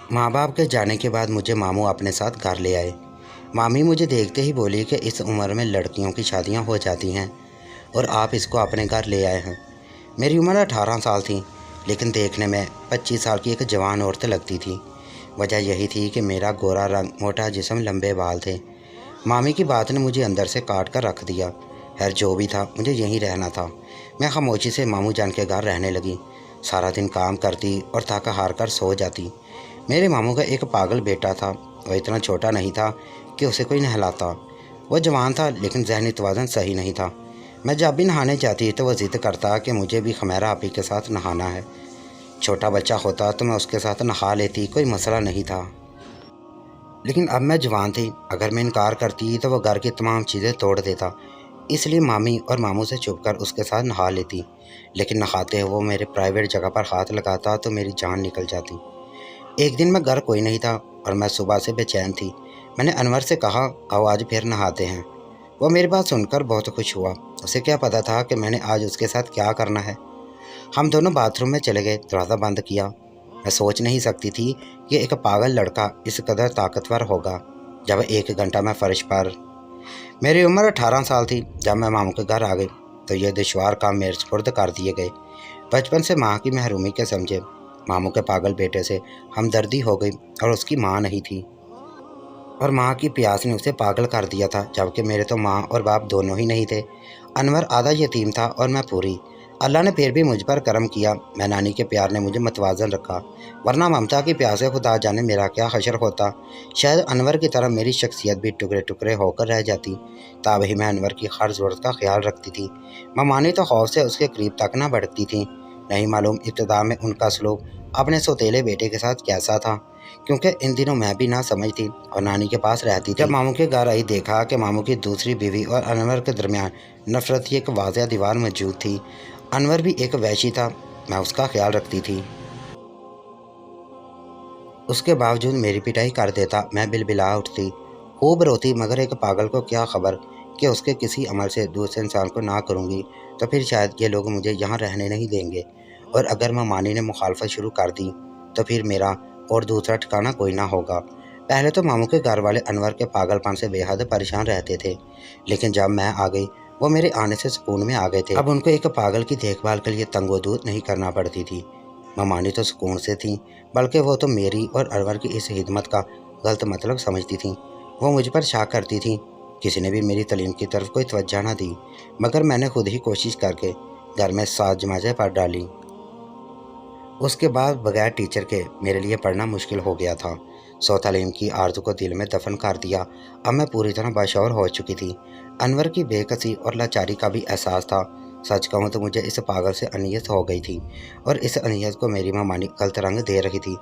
ماں باپ کے جانے کے بعد مجھے ماموں اپنے ساتھ گھر لے آئے۔ مامی مجھے دیکھتے ہی بولی کہ اس عمر میں لڑکیوں کی شادیاں ہو جاتی ہیں اور آپ اس کو اپنے گھر لے آئے ہیں۔ میری عمر 18 سال تھی، لیکن دیکھنے میں 25 سال کی ایک جوان عورت لگتی تھی۔ وجہ یہی تھی کہ میرا گورا رنگ، موٹا جسم، لمبے بال تھے۔ مامی کی بات نے مجھے اندر سے کاٹ کر رکھ دیا۔ خیر جو بھی تھا، مجھے یہیں رہنا تھا۔ میں خاموشی سے ماموں جان کے گھر رہنے لگی۔ سارا دن کام کرتی اور تھک ہار کر سو جاتی۔ میرے ماموں کا ایک پاگل بیٹا تھا۔ وہ اتنا چھوٹا نہیں تھا کہ اسے کوئی نہلاتا۔ وہ جوان تھا لیکن ذہنی توازن صحیح نہیں تھا۔ میں جب بھی نہانے جاتی تو وہ ضد کرتا کہ مجھے بھی خمیرہ آپی کے ساتھ نہانا ہے۔ چھوٹا بچہ ہوتا تو میں اس کے ساتھ نہا لیتی، کوئی مسئلہ نہیں تھا۔ لیکن اب میں جوان تھی، اگر میں انکار کرتی تو وہ گھر کی تمام چیزیں توڑ دیتا۔ اس لیے مامی اور ماموں سے چھپ کر اس کے ساتھ نہا لیتی، لیکن نہاتے وہ میرے پرائیویٹ جگہ پر ہاتھ لگاتا تو میری جان نکل جاتی۔ ایک دن میں گھر کوئی نہیں تھا اور میں صبح سے بے چین تھی۔ میں نے انور سے کہا، آؤ آج پھر نہاتے ہیں۔ وہ میری بات سن کر بہت خوش ہوا۔ اسے کیا پتا تھا کہ میں نے آج اس کے ساتھ کیا کرنا ہے۔ ہم دونوں باتھ روم میں چلے گئے، دروازہ بند کیا۔ میں سوچ نہیں سکتی تھی کہ ایک پاگل لڑکا اس قدر طاقتور ہوگا۔ جب 1 گھنٹہ میں فرش پر، میری عمر 18 سال تھی جب میں ماموں کے گھر آ گئی تو یہ دشوار کام میرے سپرد کر دیے گئے۔ بچپن سے ماں کی محرومی کے سمجھے ماموں کے پاگل بیٹے سے ہمدردی ہو گئی، اور اس کی ماں نہیں تھی، اور ماں کی پیاس نے اسے پاگل کر دیا تھا، جبکہ میرے تو ماں اور باپ دونوں ہی نہیں تھے۔ انور آدھا یتیم تھا اور میں پوری۔ اللہ نے پھر بھی مجھ پر کرم کیا۔ میں نانی کے پیار نے مجھے متوازن رکھا، ورنہ ممتا کی پیاس سے خدا جانے میرا کیا حشر ہوتا۔ شاید انور کی طرح میری شخصیت بھی ٹکڑے ٹکڑے ہو کر رہ جاتی۔ تابہی میں انور کی ہر ضرورت کا خیال رکھتی تھی۔ ممانی تو خوف سے اس کے قریب تک نہ بڑھتی تھیں۔ نہیں معلوم ابتدا میں ان کا سلوک اپنے سوتیلے بیٹے کے ساتھ کیسا تھا، کیونکہ ان دنوں میں بھی نہ سمجھ تھی اور نانی کے پاس رہتی تھی۔ جب ماموں کے گھر آئی دیکھا کہ ماموں کی دوسری بیوی اور انور کے درمیان نفرت کی ایک واضح دیوار موجود تھی۔ انور بھی ایک وحشی تھا، میں اس کا خیال رکھتی تھی۔ اس کے باوجود میری پٹائی کر دیتا۔ میں بلبلا اٹھتی، خوب روتی، مگر ایک پاگل کو کیا خبر کہ اس کے کسی عمل سے دوسرے انسان کو نہ کروں گی تو پھر شاید یہ لوگ مجھے یہاں رہنے نہیں دیں گے، اور اگر ممانی نے مخالفت شروع کر دی تو پھر میرا اور دوسرا ٹھکانہ کوئی نہ ہوگا۔ پہلے تو ماموں کے گھر والے انور کے پاگل پن سے بے حد پریشان رہتے تھے، لیکن جب میں آ گئی وہ میرے آنے سے سکون میں آ گئے تھے۔ اب ان کو ایک پاگل کی دیکھ بھال کے لیے تنگ و دود نہیں کرنا پڑتی تھی۔ ممانی تو سکون سے تھیں، بلکہ وہ تو میری اور انور کی اس خدمت کا غلط مطلب سمجھتی تھیں۔ وہ مجھ پر شک کرتی تھیں۔ کسی نے بھی میری تعلیم کی طرف کوئی توجہ نہ دی، مگر میں نے خود ہی کوشش کر کے گھر میں 7 جماعتیں پڑھ ڈالی۔ اس کے بعد بغیر ٹیچر کے میرے لیے پڑھنا مشکل ہو گیا تھا۔ تعلیم کی آرزو کو دل میں دفن کر دیا۔ اب میں پوری طرح باشعور ہو چکی تھی۔ انور کی بے کسی اور لاچاری کا بھی احساس تھا۔ سچ کہوں تو مجھے اس پاگل سے انیت ہو گئی تھی، اور اس انیت کو میری ممانی غلط رنگ دے رہی تھی۔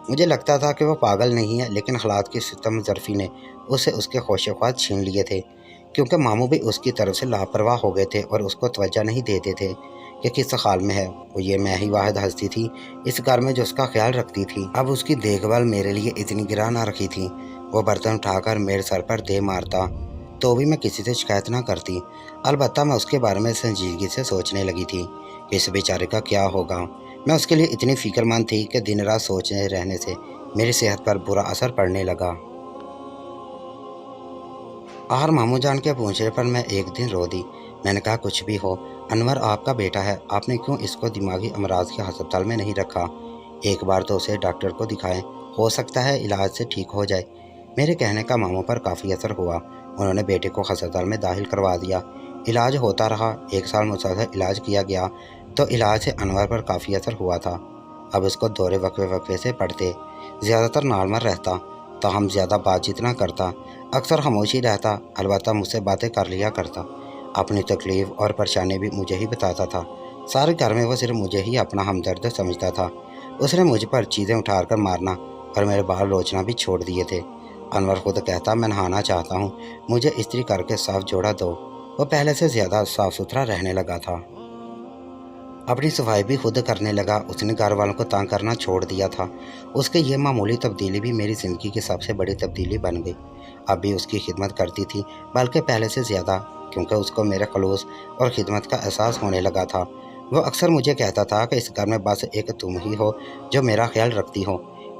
مجھے لگتا تھا کہ وہ پاگل نہیں ہے، لیکن حالات کی ستم ظرفی نے اسے اس کے خوش خواہش چھین لیے تھے، کیونکہ ماموں بھی اس کی طرف سے لاپرواہ ہو گئے تھے اور اس کو توجہ نہیں دیتے تھے کہ کس حال میں ہے وہ۔ یہ میں ہی واحد ہستی تھی اس گھر میں جو اس کا خیال رکھتی تھی۔ اب اس کی دیکھ بھال میرے لیے اتنی گراں نہ رکھی تھی۔ وہ برتن اٹھا کر میرے سر پر دے مارتا تو بھی میں کسی سے شکایت نہ کرتی۔ البتہ میں اس کے بارے میں سنجیدگی سے سوچنے لگی تھی کہ اس بیچارے کا کیا ہوگا۔ میں اس کے لیے اتنی فکر مند تھی کہ دن رات سوچنے رہنے سے میری صحت پر برا اثر پڑنے لگا۔ آخر ماموں جان کے پوچھنے پر میں ایک دن رو دی۔ میں نے کہا، کچھ بھی ہو، انور آپ کا بیٹا ہے، آپ نے کیوں اس کو دماغی امراض کے ہسپتال میں نہیں رکھا؟ ایک بار تو اسے ڈاکٹر کو دکھائیں، ہو سکتا ہے علاج سے ٹھیک ہو جائے۔ میرے کہنے کا ماموں پر کافی اثر ہوا۔ انہوں نے بیٹے کو ہسپتال میں داخل کروا دیا۔ علاج ہوتا رہا، 1 سال مسلسل علاج کیا گیا تو علاج سے انور پر کافی اثر ہوا تھا۔ اب اس کو دورے وقفے سے پڑتے، زیادہ تر نارمل رہتا، تاہم زیادہ بات چیت نہ کرتا، اکثر خاموشی رہتا، البتہ مجھ سے باتیں کر لیا کرتا۔ اپنی تکلیف اور پریشانی بھی مجھے ہی بتاتا تھا۔ سارے گھر میں وہ صرف مجھے ہی اپنا ہمدرد سمجھتا تھا۔ اس نے مجھ پر چیزیں اٹھا کر مارنا اور میرے بال لوچنا بھی چھوڑ دیے تھے۔ انور خود کہتا، میں نہانا چاہتا ہوں، مجھے استری کر کے صاف جوڑا دو۔ وہ پہلے سے زیادہ صاف ستھرا رہنے لگا تھا، اپنی صفائی بھی خود کرنے لگا۔ اس نے گھر والوں کو تنگ کرنا چھوڑ دیا تھا۔ اس کی یہ معمولی تبدیلی بھی میری زندگی کی سب سے بڑی تبدیلی بن گئی۔ اب بھی اس کی خدمت کرتی تھی، بلکہ پہلے سے زیادہ، کیونکہ اس کو میرے خلوص اور خدمت کا احساس ہونے لگا تھا۔ وہ اکثر مجھے کہتا تھا کہ اس گھر میں بس ایک تم ہی ہو جو میرا خیال رکھتی ہو۔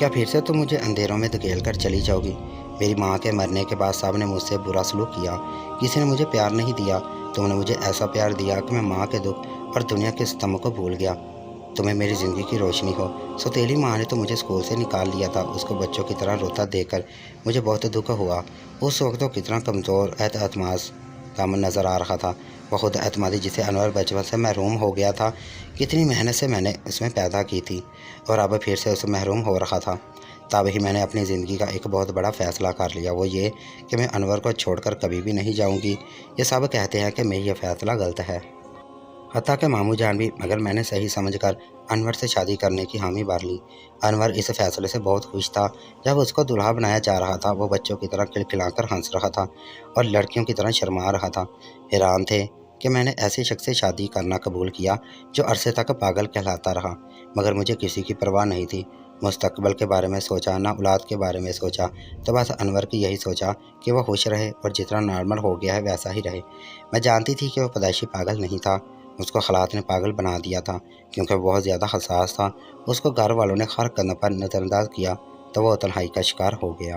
کیا پھر سے تم مجھے اندھیروں میں دھکیل کر چلی جاؤ گی؟ میری ماں کے مرنے کے بعد سب نے مجھ سے برا سلوک کیا، کسی نے مجھے پیار نہیں دیا، تم نے مجھے ایسا پیار دیا کہ میں ماں کے دکھ اور دنیا کے ستم کو بھول گیا۔ تمہیں میری زندگی کی روشنی ہو۔ سوتیلی ماں نے تو مجھے اسکول سے نکال لیا تھا، اس کو بچوں کی طرح روتا دیکھ کر مجھے بہت دکھ ہوا۔ اس وقت وہ کتنا کمزور اعتماد کم نظر آ رہا تھا۔ وہ خود اعتمادی جسے انور بچپن سے محروم ہو گیا تھا، کتنی محنت سے میں نے اس میں پیدا کی تھی، اور اب پھر سے اسے محروم ہو رہا تھا۔ تب ہی میں نے اپنی زندگی کا ایک بہت بڑا فیصلہ کر لیا، وہ یہ کہ میں انور کو چھوڑ کر کبھی بھی نہیں جاؤں گی۔ یہ سب کہتے ہیں کہ میری یہ فیصلہ غلط ہے، حتیٰ کہ ماموں جان بھی، مگر میں نے صحیح سمجھ کر انور سے شادی کرنے کی حامی بھر لی۔ انور اس فیصلے سے بہت خوش تھا۔ جب اس کو دلہا بنایا جا رہا تھا، وہ بچوں کی طرح کھلکھلا کر ہنس رہا تھا اور لڑکیوں کی طرح شرما رہا تھا۔ حیران تھے کہ میں نے ایسے شخص سے شادی کرنا قبول کیا جو عرصے تک پاگل کہلاتا رہا، مگر مجھے کسی کی پرواہ نہیں تھی۔ مستقبل کے بارے میں سوچا، نہ اولاد کے بارے میں سوچا، تو بس انور کی یہی سوچا کہ وہ خوش رہے اور جتنا نارمل ہو گیا ہے ویسا ہی رہے۔ میں جانتی تھی کہ وہ پیدائشی پاگل نہیں تھا، اس کو حالات نے پاگل بنا دیا تھا، کیونکہ وہ بہت زیادہ حساس تھا۔ اس کو گھر والوں نے ہر قدم پر نظر انداز کیا تو وہ تنہائی کا شکار ہو گیا۔